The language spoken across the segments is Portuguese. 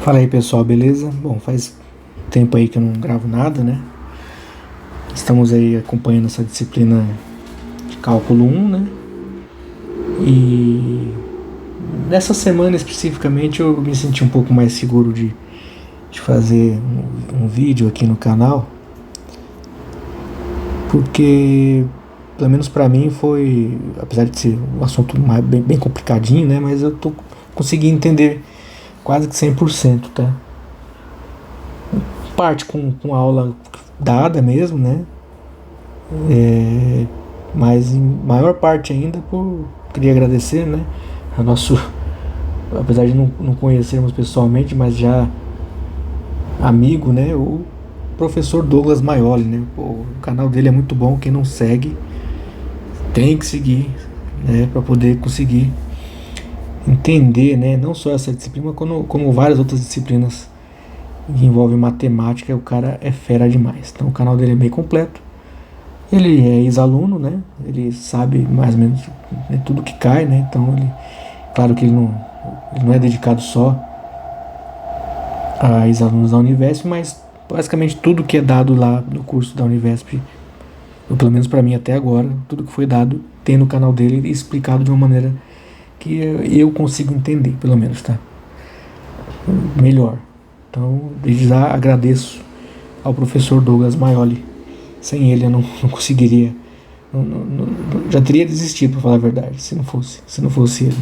Fala aí pessoal, beleza? Bom, faz tempo aí que eu não gravo nada, né? Estamos aí acompanhando essa disciplina de cálculo 1, né? E nessa semana especificamente eu me senti um pouco mais seguro de fazer um vídeo aqui no canal, porque pelo menos pra mim foi, apesar de ser um assunto bem complicadinho, né? Mas eu tô conseguindo entender quase que 100%, tá? Parte com aula dada mesmo, né? Mas em maior parte ainda queria agradecer, né? A nosso, apesar de não conhecermos pessoalmente, mas já amigo, né? O professor Douglas Maioli, né? Pô, o canal dele é muito bom, quem não segue tem que seguir, né? Para poder conseguir entender, né? Não só essa disciplina, como várias outras disciplinas que envolvem matemática. O cara é fera demais. Então o canal dele é bem completo. Ele é ex-aluno, né? Ele sabe mais ou menos, né, tudo que cai, né? Então claro que ele não é dedicado só a ex-alunos da Univesp, mas basicamente tudo que é dado lá no curso da Univesp, ou pelo menos para mim até agora, tudo que foi dado tem no canal dele explicado de uma maneira que eu consigo entender, pelo menos, tá? Melhor. Então, desde já agradeço ao professor Douglas Maioli. Sem ele eu não conseguiria, já teria desistido, para falar a verdade, se não fosse ele.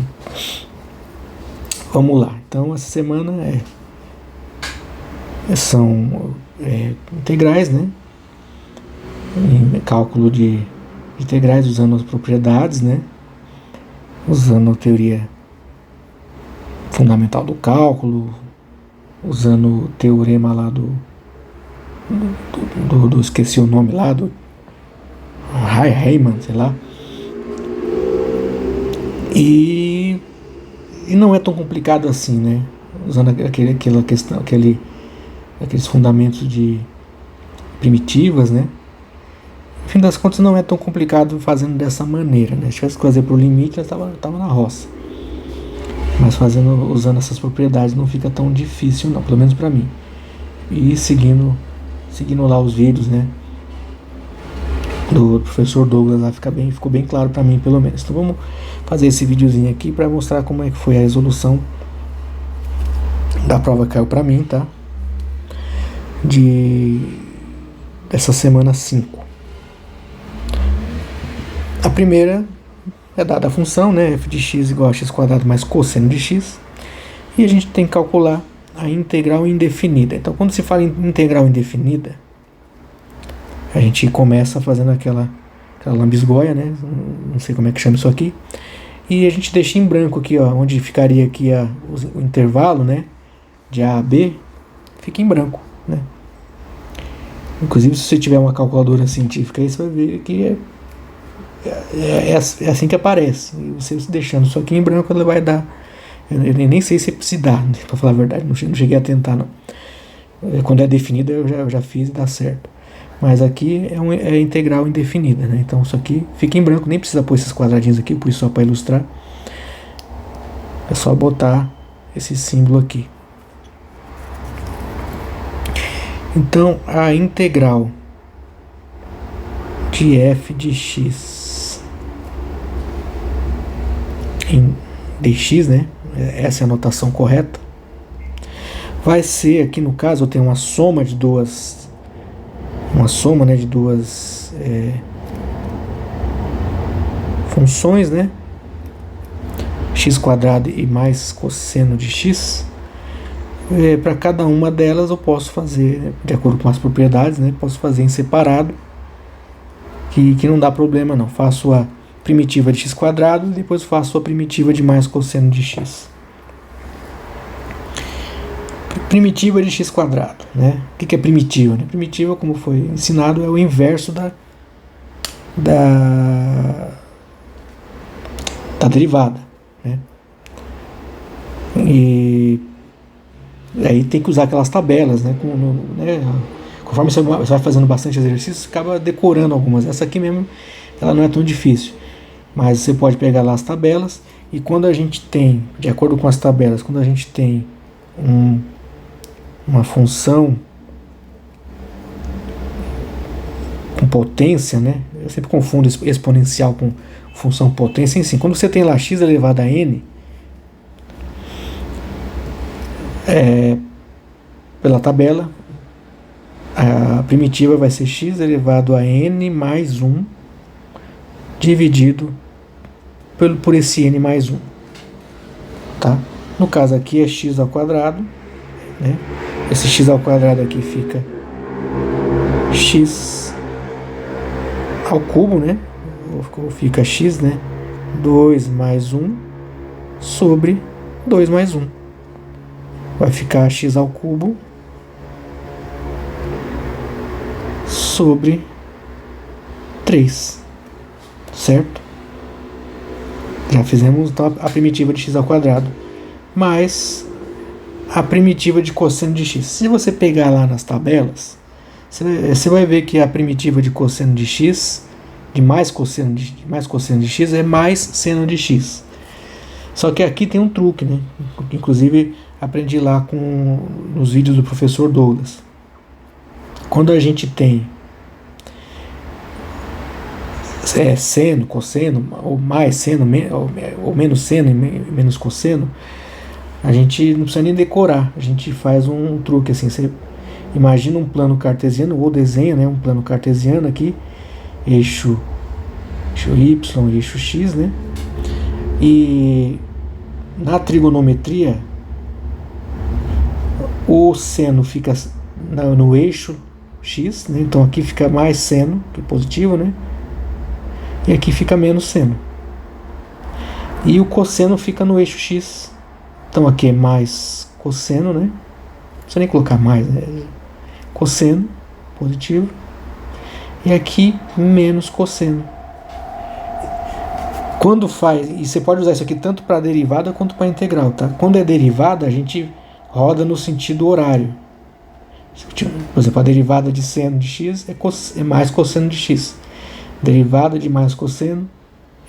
Vamos lá. Então essa semana são integrais, né? Cálculo de integrais usando as propriedades, né? Usando a teoria fundamental do cálculo, usando o teorema lá do esqueci o nome lá, do Riemann, sei lá. E não é tão complicado assim, né? Usando aqueles fundamentos de primitivas, né? No fim das contas não é tão complicado fazendo dessa maneira, né? Se tivesse que fazer pro limite, eu tava na roça. Mas usando essas propriedades não fica tão difícil não, pelo menos para mim. E seguindo lá os vídeos, né, do professor Douglas lá, ficou bem claro para mim, pelo menos. Então vamos fazer esse videozinho aqui para mostrar como é que foi a resolução da prova que caiu para mim, tá? Dessa semana 5. A primeira é dada a função, né, f de x igual a x quadrado mais cosseno de x, e a gente tem que calcular a integral indefinida. Então, quando se fala em integral indefinida, a gente começa fazendo aquela lambisgoia, né? Não sei como é que chama isso aqui. E a gente deixa em branco aqui, ó, onde ficaria aqui o intervalo, né? De A a B, fica em branco, né? Inclusive, se você tiver uma calculadora científica aí, você vai ver que é assim que aparece. E você deixando isso aqui em branco, ela vai dar. Eu nem sei se dá, né, pra falar a verdade, não cheguei a tentar não. Quando é definida eu já fiz e dá certo. Mas aqui é integral indefinida, né? Então isso aqui fica em branco, nem precisa pôr esses quadradinhos aqui, eu pus só para ilustrar. É só botar esse símbolo aqui. Então a integral de f de x em dx, né? Essa é a notação correta. Vai ser, aqui no caso, eu tenho uma soma de duas funções, né? X quadrado e mais cosseno de x. Para cada uma delas eu posso fazer, de acordo com as propriedades, né? Posso fazer em separado, que não dá problema não. Faço a primitiva de x quadrado e depois faço a primitiva de mais cosseno de x. Primitiva de x quadrado, né? O que é primitiva? Né? Primitiva, como foi ensinado, é o inverso da derivada, né? E aí tem que usar aquelas tabelas, né? Conforme você vai fazendo bastante exercício, você acaba decorando algumas. Essa aqui mesmo, ela não é tão difícil. Mas você pode pegar lá as tabelas, e quando a gente tem, de acordo com as tabelas, quando a gente tem uma função com potência, né? Eu sempre confundo exponencial com função potência. Enfim, quando você tem lá x elevado a n, pela tabela, a primitiva vai ser x elevado a n mais 1 dividido por esse n mais 1. Tá? No caso aqui é x ao quadrado, né? Esse x ao quadrado aqui fica x ao cubo, né? Fica x, né? 2 mais 1 sobre 2 mais 1. Vai ficar x ao cubo sobre 3. Certo? Já fizemos então a primitiva de x ao quadrado mais a primitiva de cosseno de x. Se você pegar lá nas tabelas, você vai ver que a primitiva de cosseno de x, de mais cosseno de x, é mais seno de x. Só que aqui tem um truque, né? Inclusive aprendi lá nos vídeos do professor Douglas. Quando a gente tem seno, cosseno, ou mais seno, ou menos seno e menos cosseno, a gente não precisa nem decorar. A gente faz um truque assim. Você imagina um plano cartesiano, ou desenha, né, um plano cartesiano aqui, eixo y e eixo x, né? E na trigonometria o seno fica no eixo x, né? Então aqui fica mais seno, que é positivo, né? E aqui fica menos seno. E o cosseno fica no eixo x. Então aqui é mais cosseno, né? Não precisa nem colocar mais, né? Cosseno, positivo. E aqui menos cosseno. Quando faz, e você pode usar isso aqui tanto para derivada quanto para integral, tá? Quando é derivada, a gente roda no sentido horário. Por exemplo, a derivada de seno de x é mais cosseno de x. Derivada de mais cosseno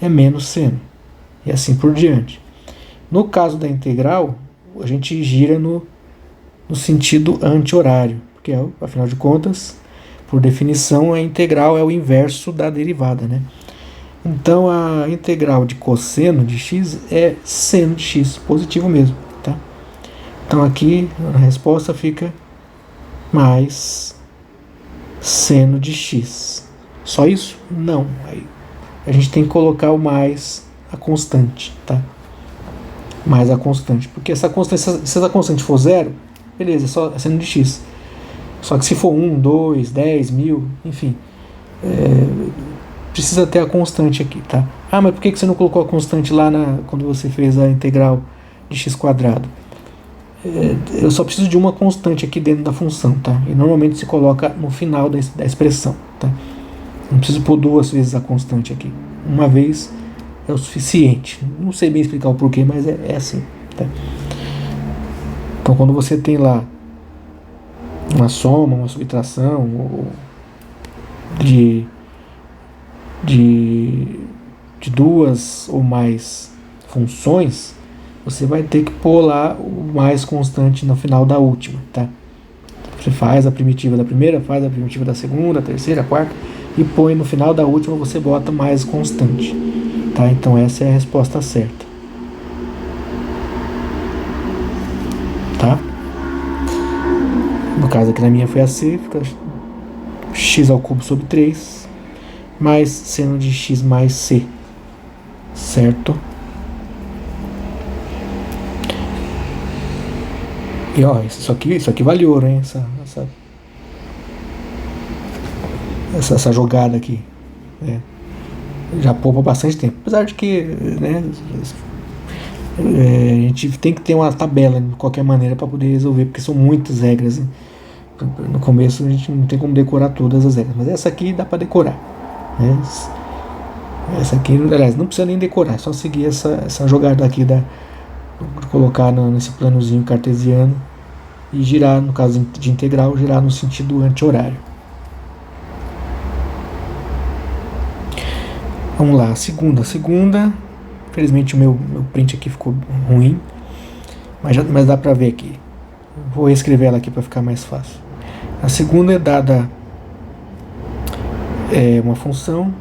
é menos seno. E assim por diante. No caso da integral, a gente gira no sentido anti-horário. Porque, afinal de contas, por definição, a integral é o inverso da derivada, né? Então, a integral de cosseno de x é seno de x, positivo mesmo, tá? Então, aqui, a resposta fica mais seno de x. Só isso? Não. Aí a gente tem que colocar o mais a constante, tá? Mais a constante. Porque se essa constante for zero, beleza, é seno de x. Só que se for 1, 2, 10, 1000, enfim, precisa ter a constante aqui, tá? Ah, mas por que você não colocou a constante lá quando você fez a integral de x quadrado? Eu só preciso de uma constante aqui dentro da função, tá? E normalmente se coloca no final da expressão, tá? Não preciso pôr duas vezes a constante aqui. Uma vez é o suficiente. Não sei bem explicar o porquê, mas é assim, tá? Então, quando você tem lá uma soma, uma subtração de duas ou mais funções, você vai ter que pôr lá o mais constante no final da última, tá? Você faz a primitiva da primeira, faz a primitiva da segunda, terceira, quarta, e põe no final da última, você bota mais constante, tá? Então essa é a resposta certa, tá? No caso aqui na minha foi a C, fica x ao cubo sobre 3 mais seno de x mais c, certo? E ó, isso aqui vale ouro, hein? Essa jogada aqui, né? Já poupa bastante tempo. Apesar de que, né, a gente tem que ter uma tabela de qualquer maneira para poder resolver, porque são muitas regras, né? No começo a gente não tem como decorar todas as regras, mas essa aqui dá para decorar, né? Essa aqui, aliás, não precisa nem decorar, é só seguir essa jogada aqui de colocar nesse planozinho cartesiano e girar, no caso de integral, girar no sentido anti-horário. Vamos lá, segunda, infelizmente o meu print aqui ficou ruim, mas dá pra ver aqui. Vou escrever ela aqui para ficar mais fácil. A segunda é dada uma função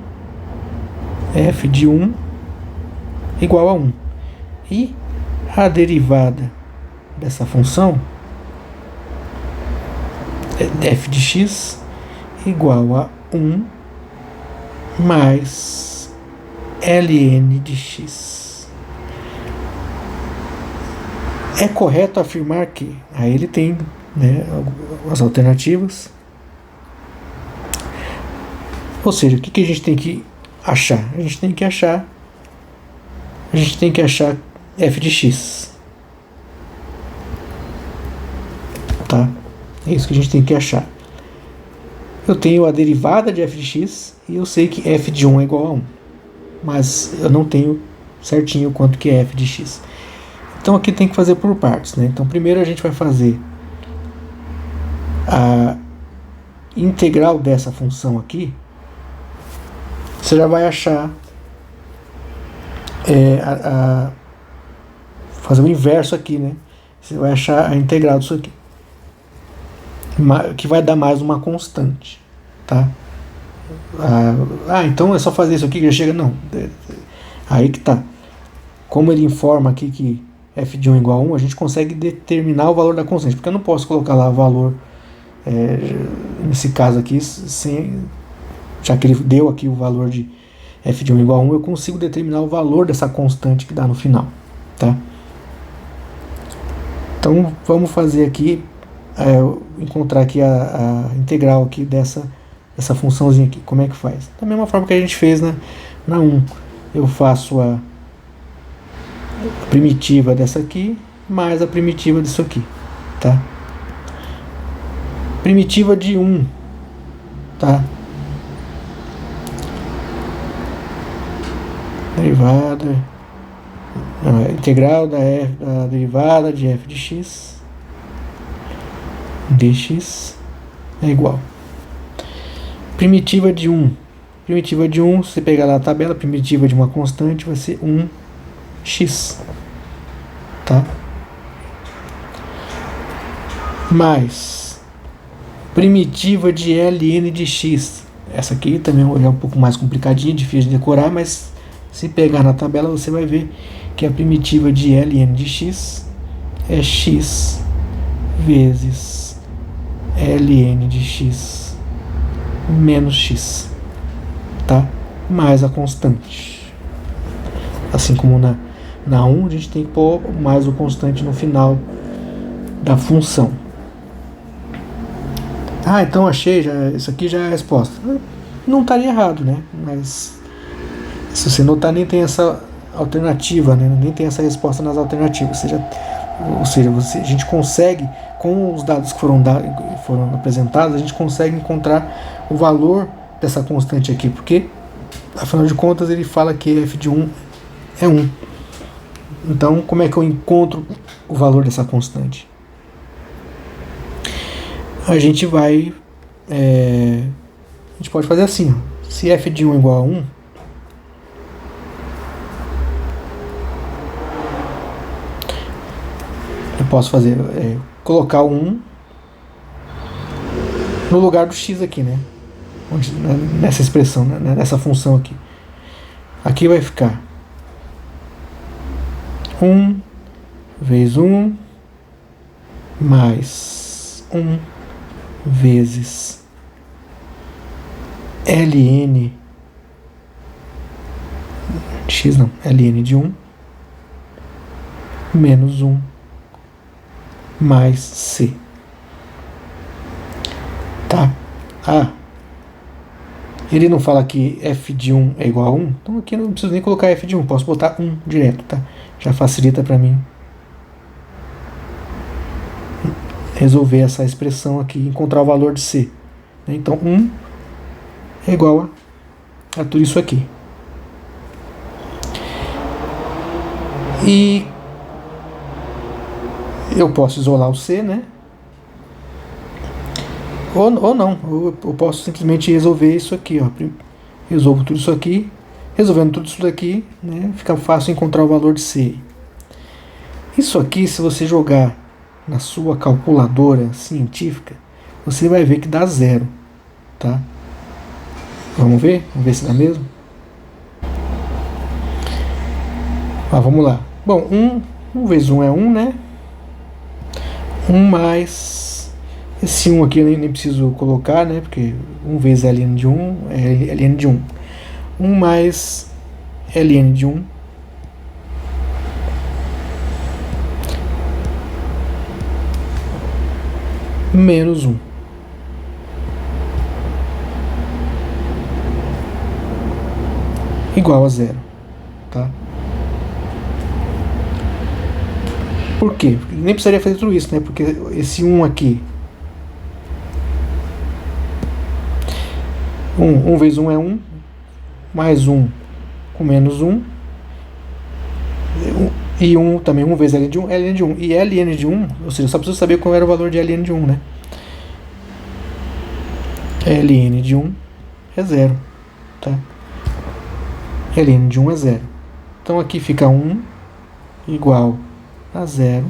f de 1 igual a 1. E a derivada dessa função é f de x igual a 1 mais ln de x. É correto afirmar que... Aí ele tem, né, as alternativas. Ou seja, o que a gente tem que achar? A gente tem que achar f de x. Tá? É isso que a gente tem que achar. Eu tenho a derivada de f de x e eu sei que f de 1 é igual a 1. Mas eu não tenho certinho quanto que é f de x. Então aqui tem que fazer por partes, né? Então primeiro a gente vai fazer a integral dessa função aqui. Você já vai achar fazer o inverso aqui, né? Você vai achar a integral disso aqui, que vai dar mais uma constante, tá? Então é só fazer isso aqui que já chega? Não. Aí que tá. Como ele informa aqui que f de 1 é igual a 1, a gente consegue determinar o valor da constante, porque eu não posso colocar lá o valor, nesse caso aqui, já que ele deu aqui o valor de f de 1 igual a 1, eu consigo determinar o valor dessa constante que dá no final, tá? Então vamos fazer aqui, encontrar aqui a integral aqui dessa funçãozinha aqui. Como é que faz? Da mesma forma que a gente fez na 1. Eu faço a primitiva dessa aqui mais a primitiva disso aqui, tá? Primitiva de 1, tá? Derivada, integral da derivada de f de x dx é igual. Primitiva de 1. Primitiva de 1, se você pegar lá a tabela, primitiva de uma constante vai ser 1x, tá? Mais primitiva de ln de x. Essa aqui também é um pouco mais complicadinha, difícil de decorar, mas se pegar na tabela você vai ver que a primitiva de ln de x é x vezes ln de x menos x, tá? Mais a constante. Assim como na 1 a gente tem que pôr mais o constante no final da função. Então achei, isso aqui já é a resposta. Não estaria errado, né? Mas se você notar, nem tem essa alternativa, né? Nem tem essa resposta nas alternativas. Ou seja, a gente consegue, com os dados que foram apresentados, a gente consegue encontrar o valor dessa constante aqui, porque afinal de contas ele fala que f de 1 é 1. Então como é que eu encontro o valor dessa constante? A gente pode fazer assim, ó. Se f de 1 é igual a 1, eu posso fazer, colocar o 1 no lugar do x aqui, né? Nessa expressão, né? Nessa função aqui. Aqui vai ficar 1 vezes 1 mais 1 vezes ln x, não, ln de 1 menos 1 mais c, tá? Ele não fala que f de 1 é igual a 1, então aqui eu não preciso nem colocar f de 1, posso botar 1 direto, tá? Já facilita para mim resolver essa expressão aqui, encontrar o valor de c. Então 1 é igual a tudo isso aqui. E eu posso isolar o c, né? Ou não, eu posso simplesmente resolver isso aqui, ó. Resolvo tudo isso aqui. Resolvendo tudo isso daqui, né, fica fácil encontrar o valor de c. Isso aqui, se você jogar na sua calculadora científica, você vai ver que dá zero, tá? Vamos ver? Vamos ver se dá mesmo? Vamos lá. Bom, 1 vezes 1 é 1, né? 1 mais... Esse 1 aqui eu nem preciso colocar, né? Porque 1 vezes ln de 1 é ln de 1. 1 mais ln de 1 menos 1. Igual a zero, tá? Por quê? Porque nem precisaria fazer tudo isso, né? Porque esse 1 aqui, 1 vezes 1 é 1, mais 1 com menos 1, e 1 também, 1 vezes ln de 1 é ln de 1. E ln de 1, ou seja, só preciso saber qual era o valor de ln de 1, né? ln de 1 é 0, tá? ln de 1 é 0. Então aqui fica 1 igual a 0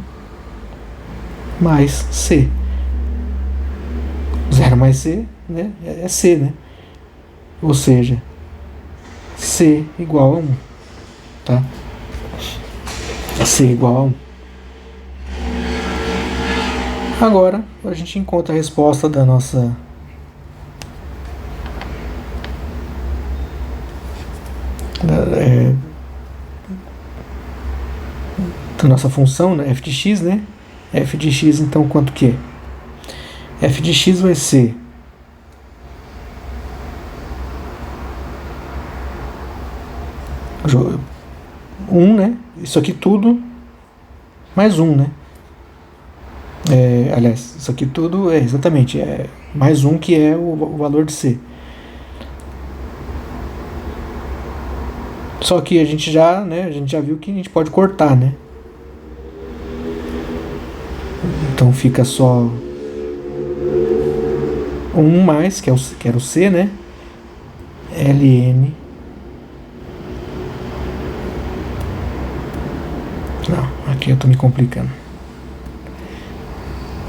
mais C. 0 mais C, né, é C, né? Ou seja, C igual a 1, tá? C igual a 1. Agora a gente encontra a resposta da nossa da nossa função, né, f de x, né? F de x, então, quanto que é? F de x vai ser 1, né? Isso aqui tudo mais 1, né? Aliás, isso aqui tudo é exatamente mais 1, que é o valor de C. Só que a gente já viu que a gente pode cortar, né? Então fica só 1 mais, que era o C, né? ln. Não, aqui eu tô me complicando.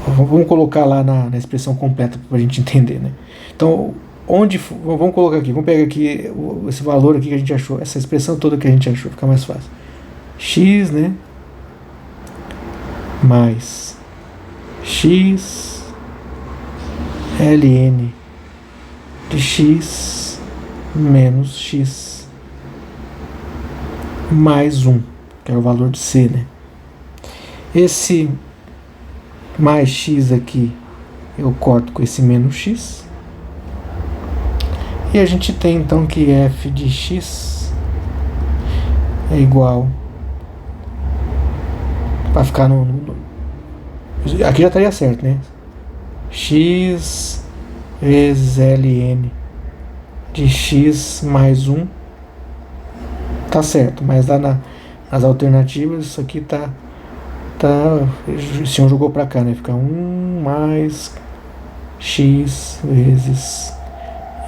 Vamos colocar lá na expressão completa para a gente entender, né? Então, vamos colocar aqui, vamos pegar aqui esse valor aqui que a gente achou, essa expressão toda que a gente achou, fica mais fácil. X, né? Mais x ln de x menos x mais 1, que é o valor de C, né? Esse mais x aqui eu corto com esse menos x. E a gente tem então que f de x é igual, para ficar aqui já estaria certo, né? X vezes ln de x mais 1 tá certo, mas lá nas alternativas isso aqui tá o senhor jogou para cá, né? Fica 1 mais x vezes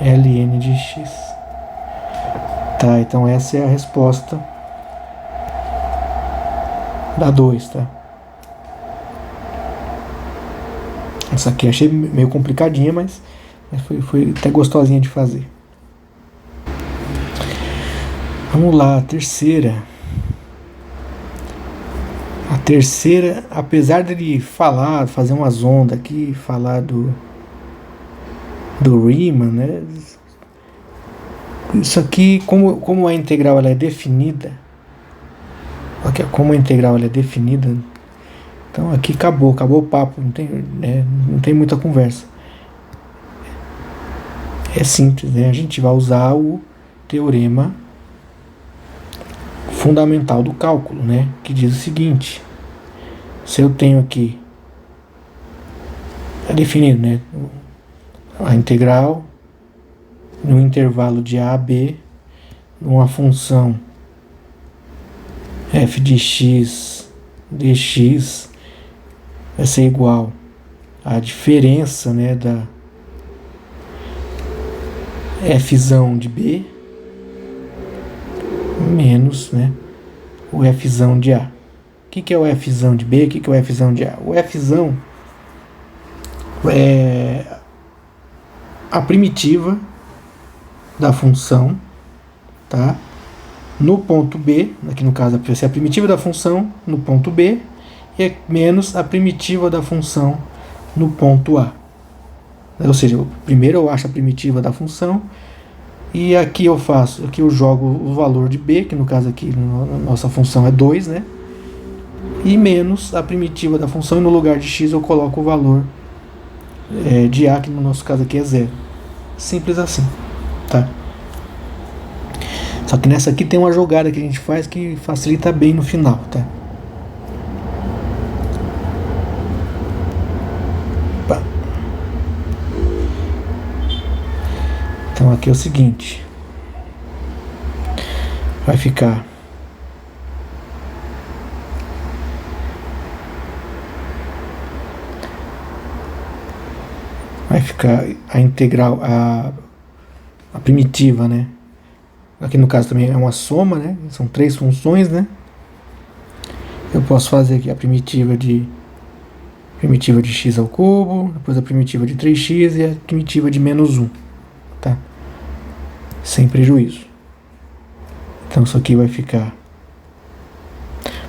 ln de x. Tá, então essa é a resposta da 2, tá? Essa aqui achei meio complicadinha, mas foi até gostosinha de fazer. Vamos lá, a terceira. A terceira, apesar dele fazer umas ondas aqui, falar do Riemann, né? Isso aqui, como a integral ela é definida, aqui, como a integral ela é definida, então aqui acabou o papo, não tem muita conversa. É simples, né? A gente vai usar o teorema fundamental do cálculo, né? Que diz o seguinte: se eu tenho aqui, é definido, né? A integral no intervalo de a a b, numa função f de x dx vai ser igual à diferença, né, da fzão de b menos, né, o fzão de a. O que é o Fzão de B? O que é o Fzão de A? O Fzão é a primitiva da função, tá? No ponto B, aqui no caso vai ser a primitiva da função no ponto B, e menos a primitiva da função no ponto A. Ou seja, primeiro eu acho a primitiva da função, e aqui eu jogo o valor de B, que no caso aqui nossa função é 2, né? E menos a primitiva da função, e no lugar de x eu coloco o valor de A, que no nosso caso aqui é 0. Simples assim, tá? Só que nessa aqui tem uma jogada que a gente faz que facilita bem no final, tá? Opa. Então aqui é o seguinte, vai ficar a integral, a primitiva, né? Aqui no caso também é uma soma, né? São 3 funções, né? Eu posso fazer aqui a primitiva de x ao cubo, depois a primitiva de 3x e a primitiva de menos 1, tá? Sem prejuízo. Então isso aqui vai ficar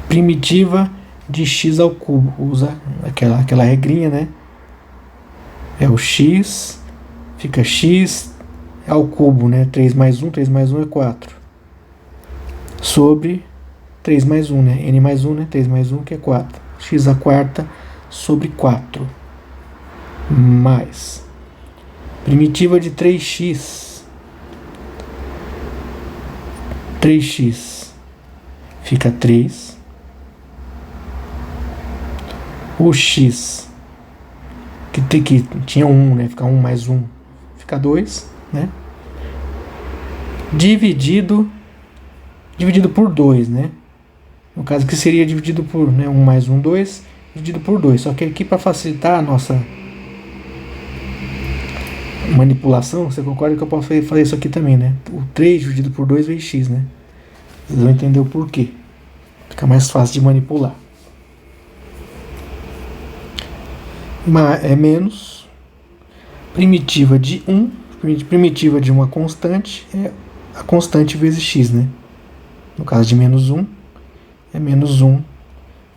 primitiva de x ao cubo. Usa aquela regrinha, né? É o x, fica x ao cubo, né? 3 mais 1 é 4. Sobre 3 mais 1, né? N mais 1, né? 3 mais 1 que é 4. X à quarta sobre 4. Mais primitiva de 3x. 3x fica 3. O x que tinha 1, né? Fica 1 mais 1, fica 2, né? Dividido por 2, né? No caso que seria dividido por, né, 1 mais 1, 2, dividido por 2. Só que aqui, para facilitar a nossa manipulação, você concorda que eu posso fazer isso aqui também, né? O 3 dividido por 2 vezes x, né? Vocês vão entender o porquê. Fica mais fácil de manipular. É menos primitiva de 1, primitiva de uma constante é a constante vezes x, né? No caso de menos 1, é menos 1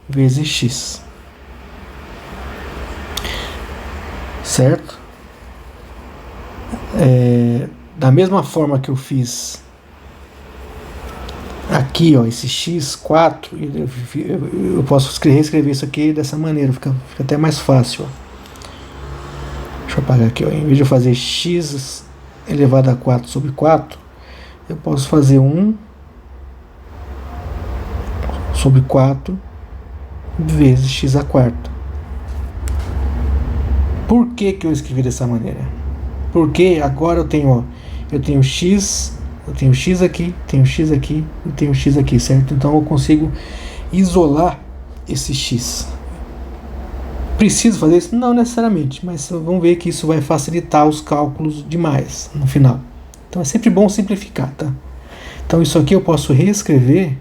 vezes x. Certo? Da mesma forma que eu fiz aqui, ó, esse x4, eu posso reescrever isso aqui dessa maneira, fica até mais fácil, ó. Deixa eu apagar aqui, ó. Em vez de eu fazer x elevado a 4 sobre 4, eu posso fazer 1 sobre 4 vezes x à quarta. Por que eu escrevi dessa maneira? Porque agora eu tenho x, eu tenho x aqui, tenho x aqui e tenho x aqui, certo? Então eu consigo isolar esse x. Preciso fazer isso? Não necessariamente, mas vamos ver que isso vai facilitar os cálculos demais no final. Então é sempre bom simplificar, tá? Então isso aqui eu posso reescrever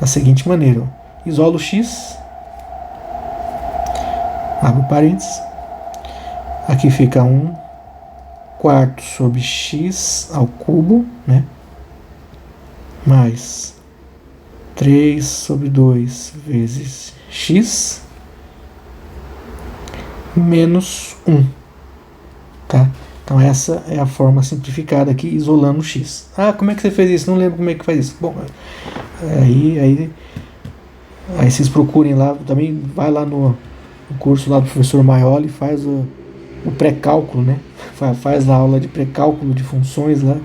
da seguinte maneira, ó. Isolo x, abro parênteses, aqui fica 1 quarto sobre x ao cubo, né? Mais 3 sobre 2 vezes x menos 1, tá? Então essa é a forma simplificada aqui, isolando o x. Ah, como é que você fez isso? Não lembro como é que faz isso. Bom, aí vocês procurem lá, também vai lá no curso lá do professor Maioli, faz o pré-cálculo, né? Faz a aula de pré-cálculo de funções lá,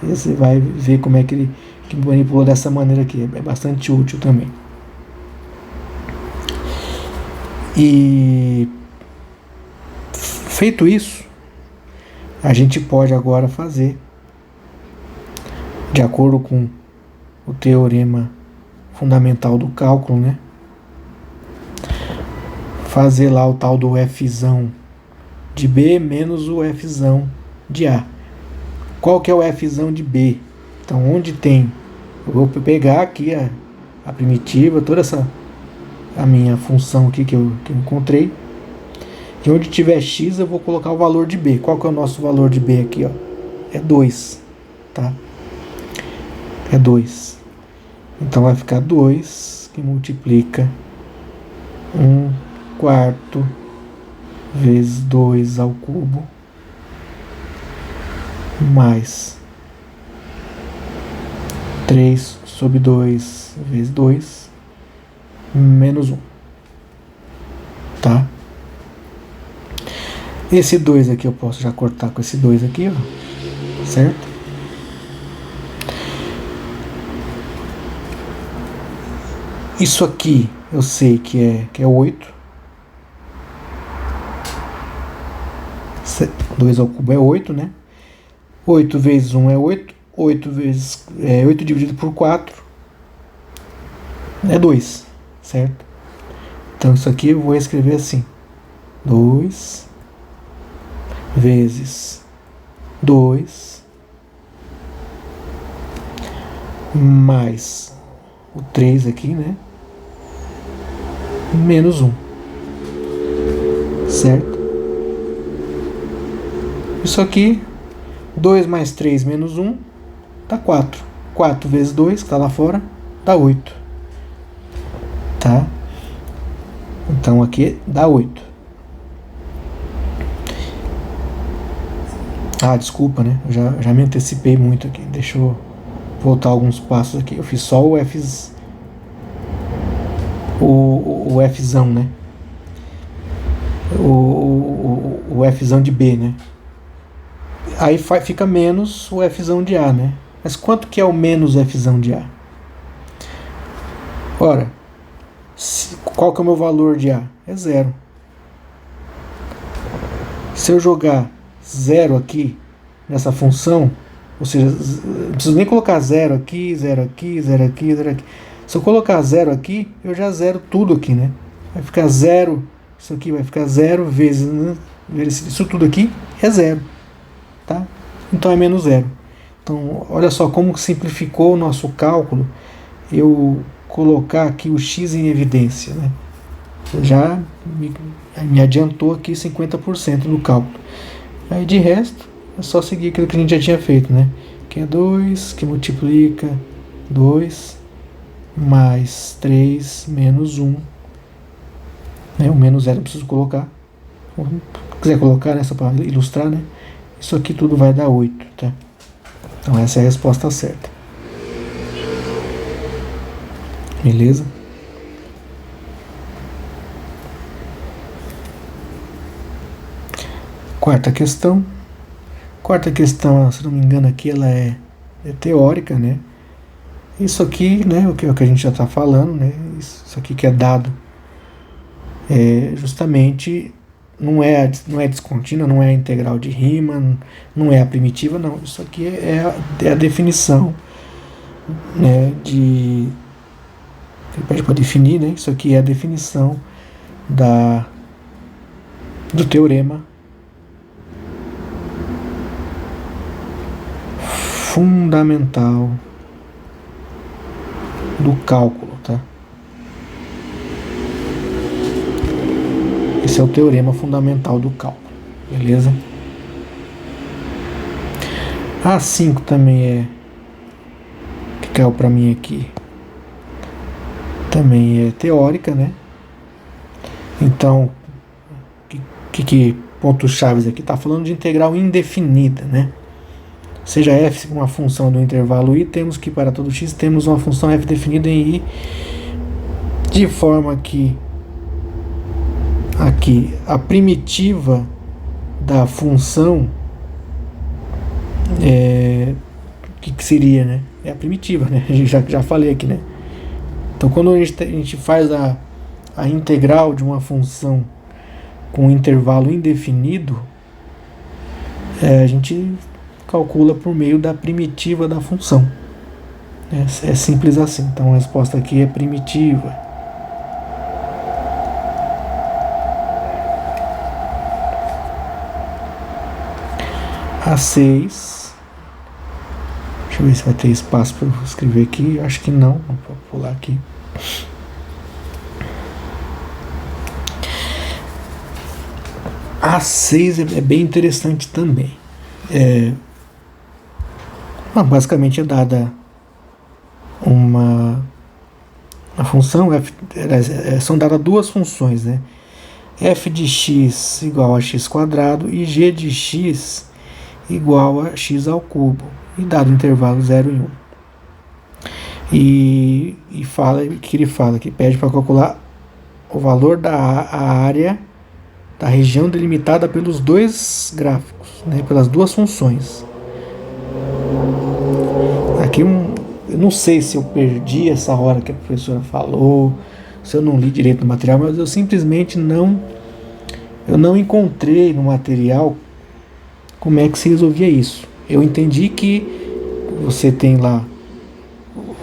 e você vai ver como é que ele manipula dessa maneira aqui. É bastante útil também. E feito isso, a gente pode agora fazer, de acordo com o teorema fundamental do cálculo, né? Fazer lá o tal do Fzão de B menos o Fzão de A. Qual que é o Fzão de B? Então, onde tem... Eu vou pegar aqui a primitiva, toda essa a minha função aqui que eu encontrei. E onde tiver x, eu vou colocar o valor de b. Qual que é o nosso valor de b aqui, ó? É 2, tá? É 2. Então vai ficar 2 que multiplica 1/4 vezes 2 ao cubo mais 3 sobre 2 vezes 2 menos 1, tá? Esse 2 aqui eu posso já cortar com esse 2 aqui, ó, certo? Isso aqui eu sei que é 8. 2 ao cubo é 8, né? 8 vezes 1 é 8. 8 dividido por 4 é 2, certo? Então isso aqui eu vou escrever assim: 2 vezes 2 mais o 3 aqui, né? Menos 1, certo? Isso aqui, 2 mais 3 menos 1 dá 4. 4 vezes 2, que está lá fora, dá 8. Tá? Então aqui dá 8. Ah, desculpa, né? Eu já me antecipei muito aqui. Deixa eu voltar alguns passos aqui. Eu fiz só o Fzão, né? O Fzão de B, né? Aí fica menos o Fzão de A, né? Mas quanto que é o menos Fzão de A? Ora, qual que é o meu valor de A? É 0. Se eu jogar 0 aqui nessa função, ou seja, não preciso nem colocar 0 aqui, 0 aqui, 0 aqui, 0 aqui. Se eu colocar 0 aqui, eu já zero tudo aqui, né? Vai ficar 0, isso aqui vai ficar 0 vezes, né? Isso tudo aqui é 0, tá? Então é menos 0. Então, olha só como simplificou o nosso cálculo eu colocar aqui o x em evidência, né? Já me adiantou aqui 50% do cálculo. Aí de resto, é só seguir aquilo que a gente já tinha feito, né? Que é 2, que multiplica 2 mais 3 menos 1. Né? O menos 0 eu preciso colocar. Se quiser colocar, né? Só para ilustrar, né? Isso aqui tudo vai dar 8, tá? Então essa é a resposta certa. Beleza? Quarta questão. Quarta questão, se não me engano, aqui ela é teórica, né? Isso aqui, né, o que a gente já está falando, né? Isso aqui que é dado justamente não é descontínua, não é a integral de Riemann, não é a primitiva, não. Isso aqui é a definição, né, ele pede para definir, né? Isso aqui é a definição do teorema fundamental do cálculo, tá? Esse é o teorema fundamental do cálculo, beleza? A 5 também que caiu para mim aqui, também é teórica, né? Então, que pontos chaves aqui? Tá falando de integral indefinida, né? Seja f uma função do intervalo i, temos que para todo x temos uma função f definida em i, de forma que aqui a primitiva da função que seria, né? É a primitiva, né? Já falei aqui, né? Então quando a gente faz a integral de uma função com intervalo indefinido, a gente calcula por meio da primitiva da função. É simples assim. Então a resposta aqui é primitiva. A 6. Deixa eu ver se vai ter espaço para eu escrever aqui. Acho que não. Vou pular aqui. A 6 é bem interessante também. Basicamente é dada a função f, são dadas duas funções, né? F de x igual a x quadrado e g de x igual a x ao cubo, e dado o intervalo 0 e 1. E fala que ele fala que pede para calcular o valor da área da região delimitada pelos dois gráficos, né, pelas duas funções. Aqui eu não sei se eu perdi essa hora que a professora falou, se eu não li direito no material, mas eu simplesmente não encontrei no material como é que se resolvia isso. Eu entendi que você tem lá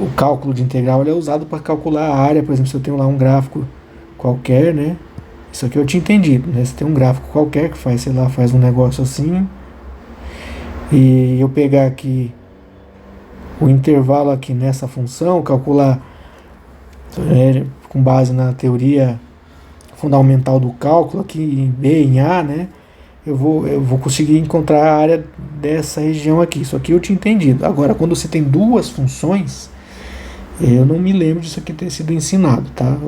o cálculo de integral, ele é usado para calcular a área. Por exemplo, se eu tenho lá um gráfico qualquer, né? Isso aqui eu tinha entendido, né? Se tem um gráfico qualquer que faz, sei lá, faz um negócio assim, e eu pegar aqui o intervalo aqui nessa função, calcular com base na teoria fundamental do cálculo aqui em B, em A, né? Eu vou conseguir encontrar a área dessa região aqui. Isso aqui eu tinha entendido. Agora, quando você tem duas funções, eu não me lembro disso aqui ter sido ensinado, tá?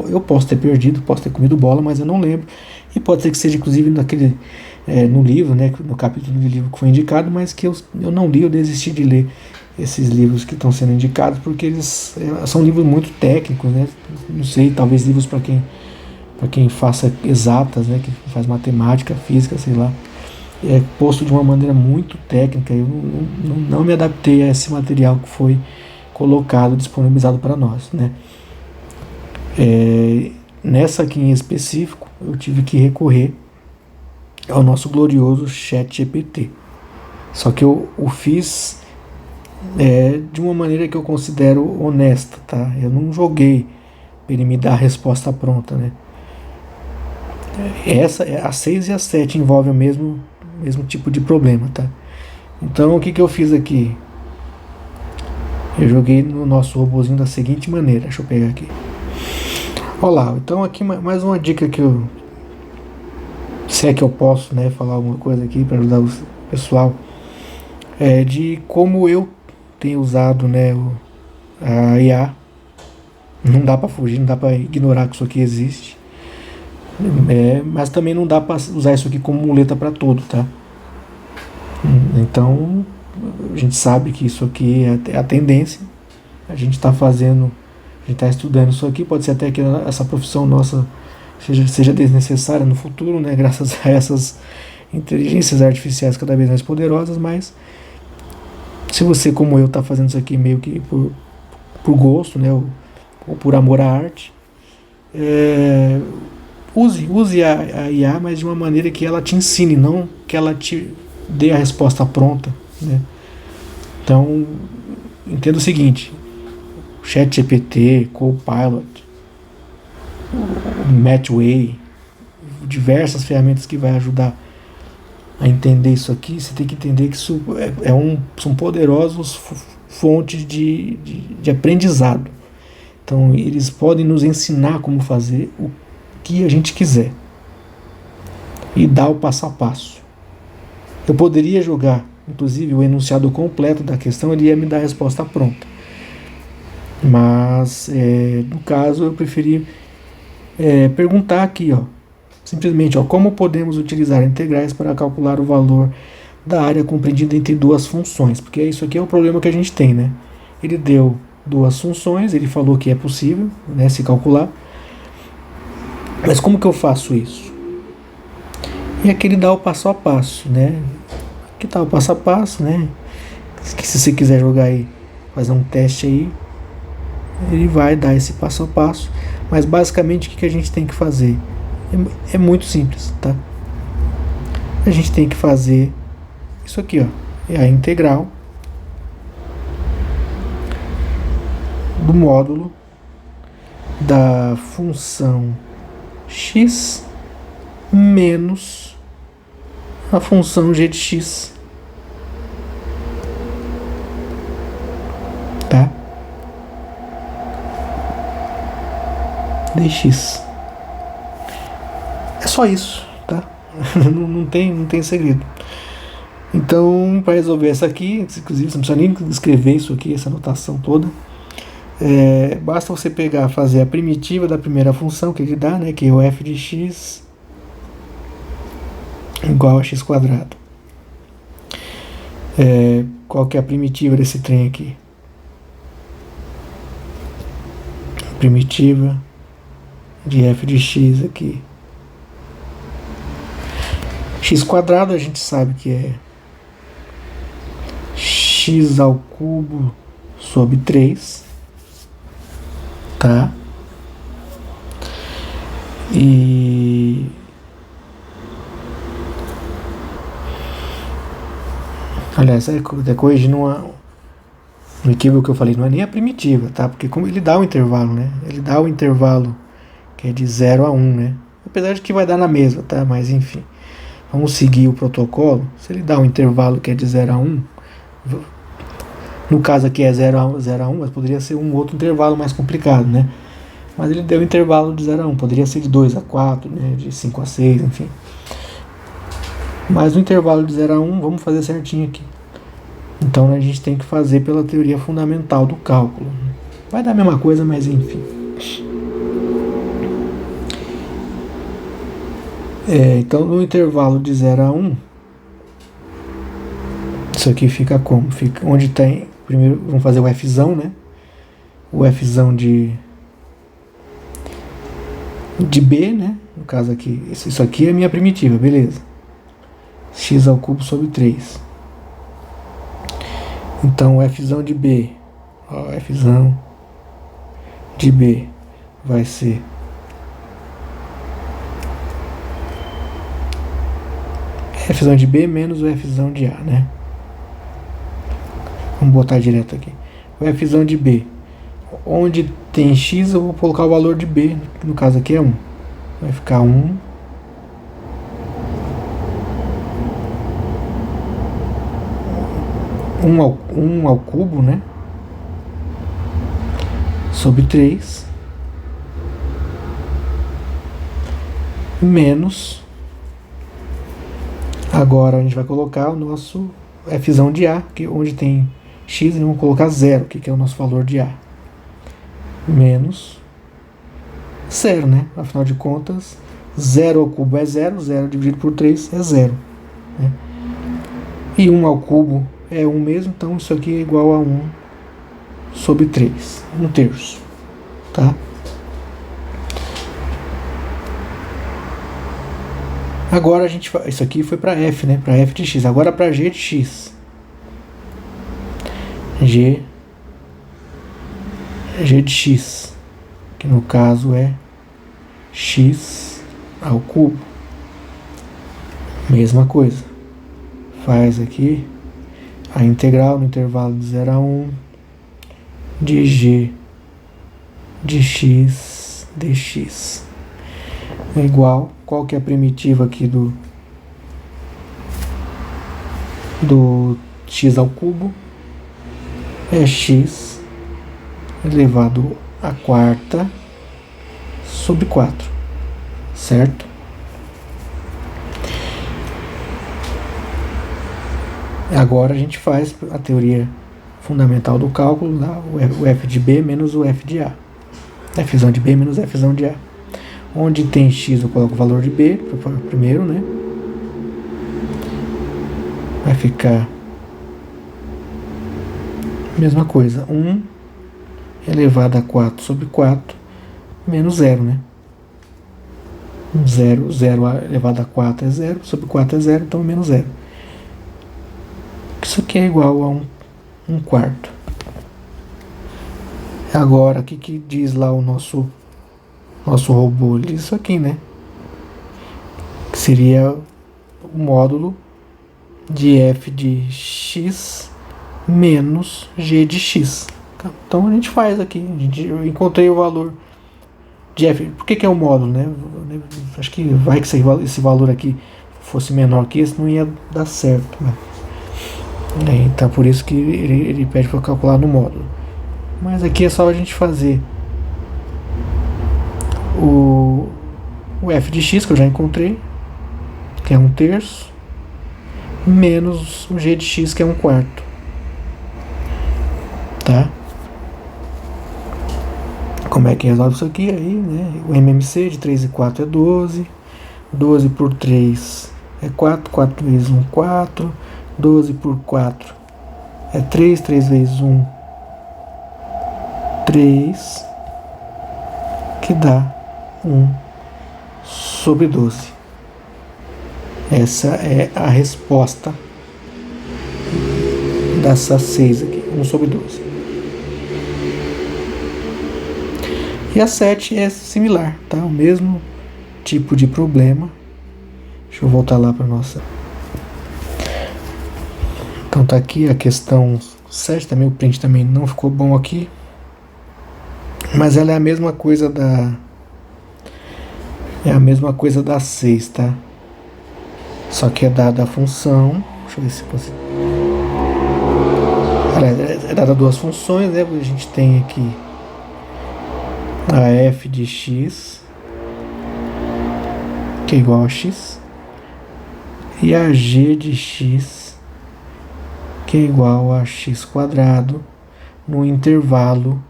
Eu posso ter perdido, posso ter comido bola, mas eu não lembro. E pode ser que seja, inclusive, no livro, né? No capítulo do livro que foi indicado, mas que eu não li, eu desisti de ler esses livros que estão sendo indicados, porque eles são livros muito técnicos, né? Não sei, talvez livros para quem faça exatas, né? Que faz matemática, física, sei lá. É posto de uma maneira muito técnica. Eu não me adaptei a esse material que foi colocado, disponibilizado para nós, né? Nessa aqui em específico, eu tive que recorrer ao nosso glorioso ChatGPT. Só que eu fiz de uma maneira que eu considero honesta, tá? Eu não joguei para ele me dar a resposta pronta, né? A 6 e a 7 envolvem o mesmo tipo de problema, tá? Então, o que eu fiz aqui? Eu joguei no nosso robozinho da seguinte maneira. Deixa eu pegar aqui. Olá, então aqui mais uma dica que se é que eu posso, né, falar alguma coisa aqui para ajudar o pessoal, de como eu tenho usado, né, a IA. Não dá para fugir, não dá para ignorar que isso aqui existe. Mas também não dá para usar isso aqui como muleta para tudo, tá? Então, a gente sabe que isso aqui é a tendência. A gente está fazendo, a gente está estudando isso aqui. Pode ser até que essa profissão nossa seja desnecessária no futuro, né? Graças a essas inteligências artificiais cada vez mais poderosas. Mas se você, como eu, está fazendo isso aqui meio que por gosto, né? Ou por amor à arte, use a IA, mas de uma maneira que ela te ensine, não que ela te dê a resposta pronta, né? Então, entenda o seguinte: ChatGPT, Copilot, Matchway, diversas ferramentas que vai ajudar a entender isso aqui. Você tem que entender que isso são poderosos fontes de aprendizado. Então, eles podem nos ensinar como fazer o que a gente quiser e dar o passo a passo. Eu poderia jogar, inclusive, o enunciado completo da questão, ele ia me dar a resposta pronta. Mas, no caso, eu preferi perguntar aqui, simplesmente, como podemos utilizar integrais para calcular o valor da área compreendida entre duas funções? Porque isso aqui é o problema que a gente tem, né? Ele deu duas funções, ele falou que é possível, né, se calcular. Mas como que eu faço isso? E aqui ele dá o passo a passo, né? Aqui tá o passo a passo, né? Que se você quiser jogar aí, fazer um teste aí, ele vai dar esse passo a passo. Mas basicamente o que a gente tem que fazer? É muito simples, tá? A gente tem que fazer isso aqui, é a integral do módulo da função x menos a função g de x, tá? Dx. É só isso, tá? não tem segredo. Então, para resolver essa aqui, inclusive você não precisa nem escrever isso aqui, essa notação toda. Basta você pegar, fazer a primitiva da primeira função que ele dá, né, que é o f de x igual a x quadrado. Qual que é a primitiva desse trem aqui? Primitiva de f de x aqui. X quadrado a gente sabe que é x ao cubo sobre 3, tá? E aliás, corrigindo um equívoco que eu falei, não é nem a primitiva, tá? Porque como ele dá o intervalo, né? Ele dá o intervalo que é de 0 a 1, né? Apesar de que vai dar na mesma, tá? Mas enfim, vamos seguir o protocolo. Se ele dá um intervalo que é de 0 a 1, no caso aqui é 0 a 1, mas poderia ser um outro intervalo mais complicado, né? Mas ele deu o intervalo de 0 a 1, poderia ser de 2 a 4, né? De 5 a 6, enfim. Mas no intervalo de 0 a 1, vamos fazer certinho aqui. Então a gente tem que fazer pela teoria fundamental do cálculo. Vai dar a mesma coisa, mas enfim. Então no intervalo de 0 a 1, isso aqui fica como? Fica onde tem. Primeiro vamos fazer o Fzão, né? O Fzão de B, né? No caso aqui, isso aqui é a minha primitiva, beleza? X ao cubo sobre 3. Então o Fzão de B, ó, Fzão de B vai ser Fzão de B menos o Fzão de A, né? Vamos botar direto aqui. O Fzão de B, onde tem X eu vou colocar o valor de B, no caso aqui é 1. Vai ficar 1 1 ao cubo, né? Sobre 3 menos. Agora a gente vai colocar o nosso Fzão de A, que onde tem X, vamos colocar 0, que é o nosso valor de A. Menos 0, né? Afinal de contas, 0 ao cubo é 0, 0 dividido por 3 é 0. Né? E 1 ao cubo é 1 mesmo, então isso aqui é igual a 1 sobre 3, 1/3, tá? Agora a gente isso aqui foi para f, né? Para f de x. Agora para g de x. G de x, que no caso é x ao cubo. Mesma coisa. Faz aqui a integral no intervalo de 0 a 1 de g de x dx é igual, qual que é a primitiva aqui do x ao cubo? É x elevado a quarta sobre 4, certo? Agora a gente faz a teoria fundamental do cálculo, lá, o f de B menos o f de A. Fzão de B menos Fzão de A. Onde tem x eu coloco o valor de B primeiro, né? Vai ficar mesma coisa, 1 elevado a 4 sobre 4 menos 0, né? 0 elevado a 4 é 0, sobre 4 é 0, então é menos 0. Isso aqui é igual a 1 quarto. Agora, o que diz lá o nosso robô? Ele diz isso aqui, né? Que seria o módulo de f de x menos g de x. Então a gente faz aqui. Eu encontrei o valor de f. Por que é o módulo, né? Acho que vai que esse valor aqui fosse menor que esse, não ia dar certo, né? Então por isso que ele pede para calcular no módulo. Mas aqui é só a gente fazer o f de x, que eu já encontrei, que é 1/3, menos o g de x, que é 1/4. Tá? Como é que resolve isso aqui? Aí, né? O MMC de 3 e 4 é 12. 12 por 3 é 4. 4 vezes 1, 4. 12 por 4 é 3. 3 vezes 1, 3. Que dá 1/12. Essa é a resposta dessas 6 aqui. 1/12. E a 7 é similar, tá? O mesmo tipo de problema. Deixa eu voltar lá para nossa. Então tá aqui a questão 7, também o print também não ficou bom aqui. Mas ela é a mesma coisa da... É a mesma coisa da 6, tá? Só que é dada a função... Deixa eu ver se consigo... É dada duas funções, né? A gente tem aqui a f de x, que é igual a x, e a g de x, que é igual a x quadrado, no intervalo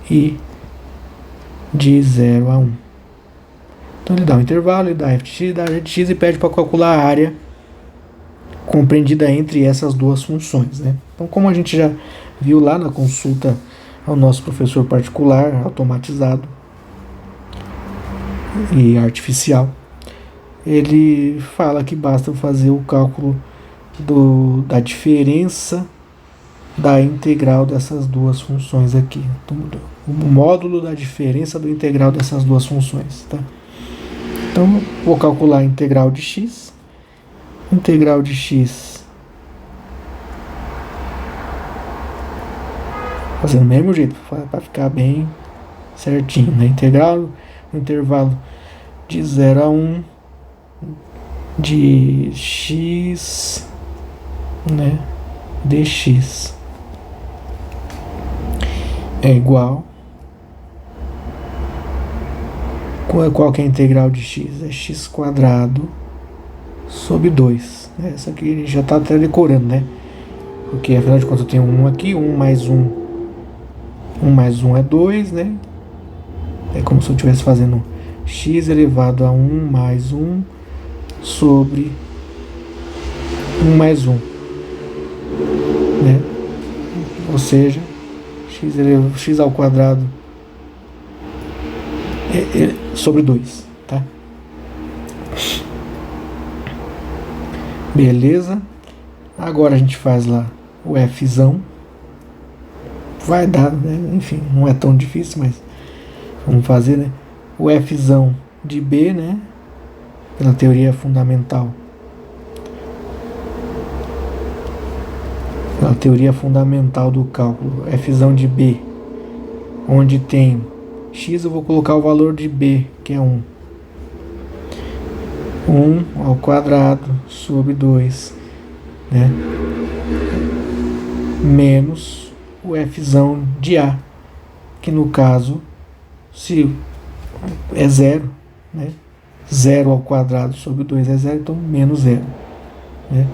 i de 0 a 1. Então ele dá um intervalo, ele dá f de x, dá g de x e pede para calcular a área compreendida entre essas duas funções, né? Então, como a gente já viu lá na consulta ao nosso professor particular, automatizado e artificial, ele fala que basta fazer o cálculo da diferença da integral dessas duas funções aqui. O módulo da diferença do integral dessas duas funções, tá? Então, vou calcular a integral de x. Integral de x, fazendo do mesmo jeito, para ficar bem certinho, né? Integral no intervalo de 0 a 1 de x, né, dx é igual... Qual que é a integral de x? É x quadrado sobre 2. Essa aqui a gente já está até decorando, né? Porque afinal de contas eu tenho 1 aqui, 1 mais 1. 1 mais 1 é 2, né? É como se eu estivesse fazendo x elevado a 1 mais 1 sobre 1 mais 1. Né? Ou seja, x ao quadrado sobre 2, tá? Beleza? Agora a gente faz lá o fzão. Vai dar, né? Enfim, não é tão difícil, mas vamos fazer, né? O fzão de b, né? Pela teoria fundamental. Pela teoria fundamental do cálculo, fzão de b, onde tem x, eu vou colocar o valor de b, que é 1. 1 ao quadrado sobre 2, né? Menos o fzão de a, que no caso, se é 0, né? 0 ao quadrado sobre 2 é 0, então menos 0, né?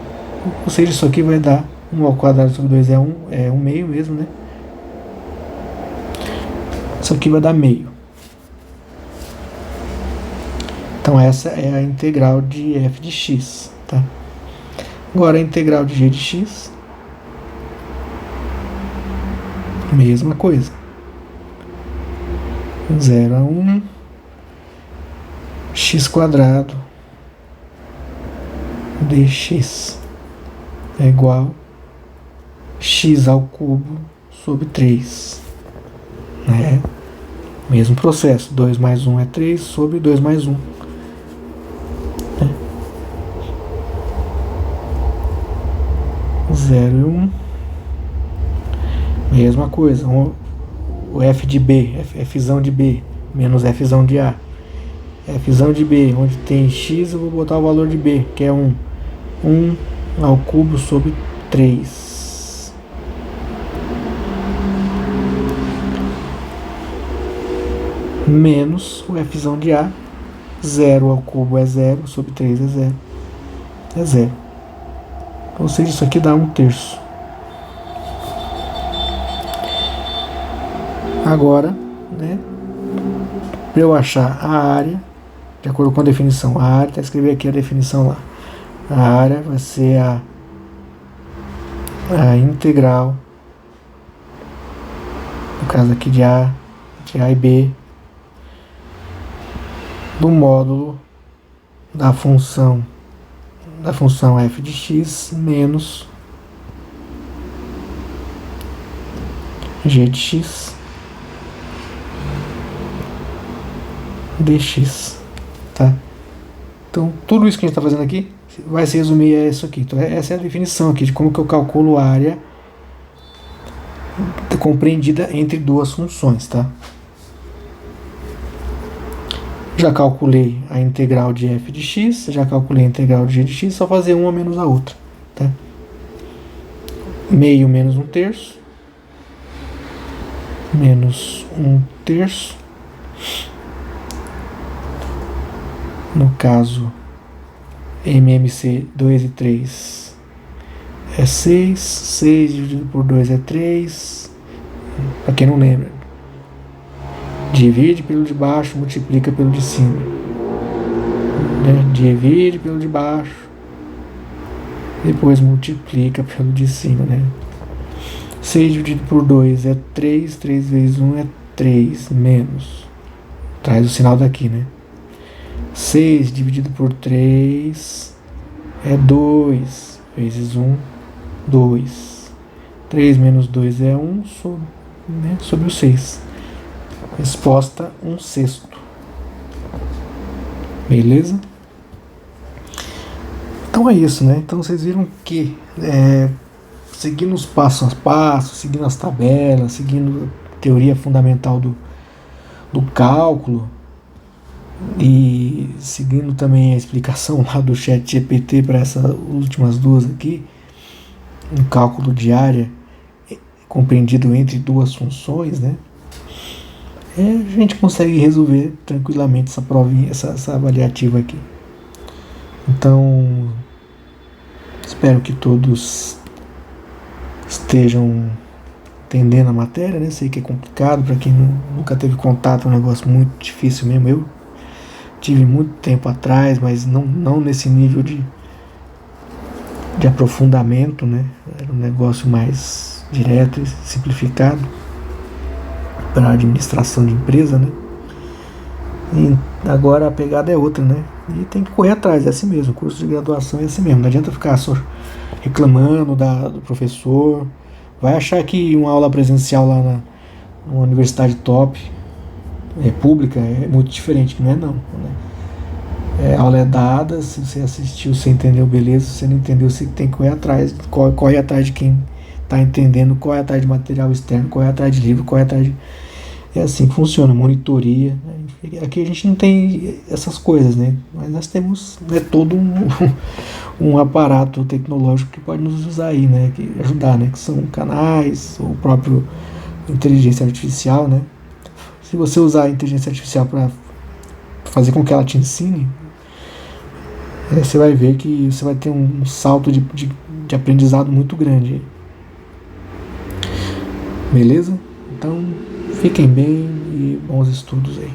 Ou seja, isso aqui vai dar 1 ao quadrado sobre 2 é 1, é 1 meio mesmo, né? Isso aqui vai dar meio. Então essa é a integral de f de x, tá? Agora a integral de g de x, mesma coisa. 0 a 1, x quadrado dx é igual a x ao cubo sobre 3, né? Mesmo processo, 2 mais 1 é 3 sobre 2 mais 1. 0 e 1. Mesma coisa. O f de b, fzão de b, menos fzão de a. Fzão de b, onde tem x, eu vou botar o valor de b, que é 1. 1 ao cubo sobre 3. Menos o fzão de a, 0 ao cubo é 0, sobre 3 é 0. É 0. Ou seja, isso aqui dá 1/3. Agora, né, para eu achar a área, de acordo com a definição, a área, tá escrever aqui a definição lá. A área vai ser a integral, no caso aqui de A e B, do módulo da função f de x menos g de x dx, tá? Então, tudo isso que a gente está fazendo aqui vai se resumir a isso aqui. Então, essa é a definição aqui de como que eu calculo a área compreendida entre duas funções, tá? Já calculei a integral de f de x, já calculei a integral de g de x, só fazer uma menos a outra, tá? Meio menos 1/3, menos 1/3. No caso, MMC 2 e 3 é 6, 6 dividido por 2 é 3, para quem não lembra, divide pelo de baixo, multiplica pelo de cima, né? Divide pelo de baixo, depois multiplica pelo de cima, né? 6 dividido por 2 é 3, 3 vezes 1 é 3, menos, traz o sinal daqui, né? 6 dividido por 3 é 2, vezes 1, 2. 3 menos 2 é 1 sobre o 6. Resposta 1/6. Beleza? Então é isso, né? Então vocês viram que seguindo os passos a passo, seguindo as tabelas, seguindo a teoria fundamental do cálculo, e seguindo também a explicação lá do ChatGPT para essas últimas duas aqui, um cálculo de área compreendido entre duas funções, né? A gente consegue resolver tranquilamente essa provinha, essa avaliativa aqui. Então, espero que todos estejam entendendo a matéria, né? Sei que é complicado para quem nunca teve contato, é um negócio muito difícil mesmo. Eu tive muito tempo atrás, mas não nesse nível de aprofundamento, né? Era um negócio mais direto e simplificado para a administração de empresa, né? E agora a pegada é outra, né? E tem que correr atrás, é assim mesmo. O curso de graduação é assim mesmo. Não adianta ficar só reclamando do professor. Vai achar que uma aula presencial lá numa universidade top, pública, é muito diferente, não é não, né? A aula é dada, se você assistiu, você entendeu, beleza. Se você não entendeu, você tem que correr atrás. Corre atrás de quem está entendendo, corre atrás de material externo, corre atrás de livro, corre atrás de... É assim que funciona, monitoria. Aqui a gente não tem essas coisas, né? Mas nós temos todo um aparato tecnológico que pode nos usar aí, né? Que ajudar, né? Que são canais, o próprio inteligência artificial, né? Se você usar a inteligência artificial para fazer com que ela te ensine, você vai ver que você vai ter um salto de aprendizado muito grande. Beleza? Então, fiquem bem e bons estudos aí.